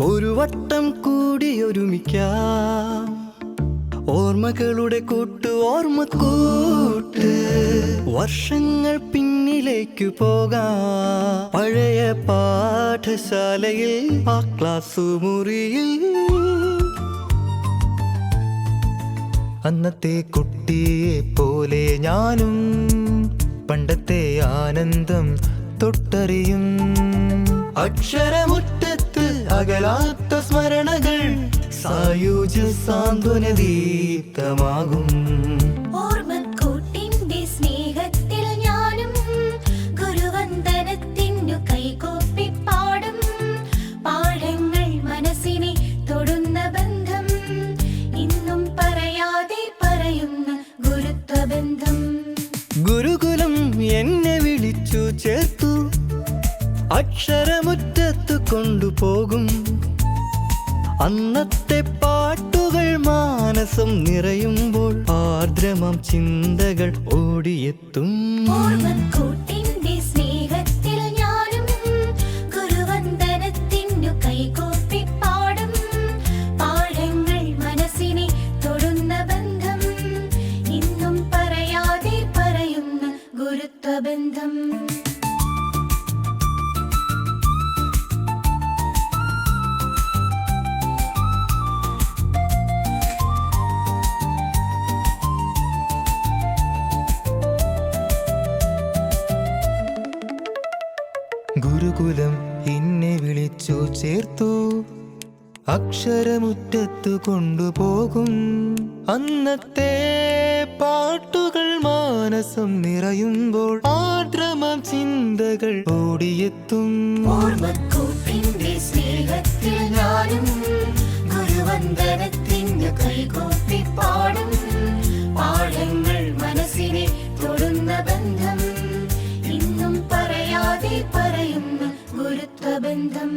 ഒരു വട്ടം കൂടി ഒരുമിക്കാം, ഓർമ്മകളുടെ കൂട്ട് ഓർമ്മക്കൂട്ട്. വർഷങ്ങൾ പിന്നിലേക്ക് പോകാം, പഴയ പാഠശാലയിൽ ആ ക്ലാസ് മുറിയിൽ. അന്നത്തെ കുട്ടിയെ പോലെ ഞാനും പണ്ടത്തെ ആനന്ദം തൊട്ടറിയും. അക്ഷരമുറ്റത്ത് അകലാത്ത സ്മരണകൾ സായുജ്യ സാന്ത്വന ദീപ്തമാകും. ഓർമ്മക്കൂട്ടിന്റെ സ്നേഹത്തിൽ ഞാനും ഗുരുവന്ദനത്തിനു കൈകൂപ്പി പാടും. പാഠങ്ങൾ മനസ്സിനെ തൊടുന്ന ബന്ധം, ഇന്നും പറയാതെ പറയുന്ന ഗുരുത്വബന്ധം. ഗുരുകുലം എന്നെ വിളിച്ചു ചേർത്തു, അക്ഷരമുറ്റത്ത് കൊണ്ടുപോകും. അന്നത്തെ പാട്ടുകൾ മാനസം നിറയുമ്പോൾ ആർദ്രമം ചിന്തകൾ ഓടിയെത്തും. ഓർമ്മക്കൂട്ടിന്റെ സ്നേഹത്തിൽ ഞാനും ഗുരുവന്ദനത്തിനു കൈകൂപ്പി പാടും. പാഠങ്ങൾ മനസ്സിനെ തൊടുന്ന ബന്ധം, ഇന്നും പറയാതെ പറയുന്ന ഗുരുത്വബന്ധം. ഗുരുകുലം എന്നെ വിളിച്ചു ചേർത്തു, അക്ഷരമുറ്റത്ത് കൊണ്ടുപോകും. അന്നത്തെ പാട്ടുകൾ മാനസം നിറയുമ്പോൾ ആർദ്രമാം ചിന്തകൾ ഓടിയെത്തും. ഓർമ്മക്കൂട്ടിന്റെ സ്നേഹത്തിൽ ഞാനും ഗുരുവന്ദനത്തിനു കൈകൂപ്പി പാടും. പാഠങ്ങൾ മനസ്സിനെ തൊടുന്ന ബന്ധം, ഇന്നും പറയാതെ പറയുന്ന ഗുരുത്വബന്ധം.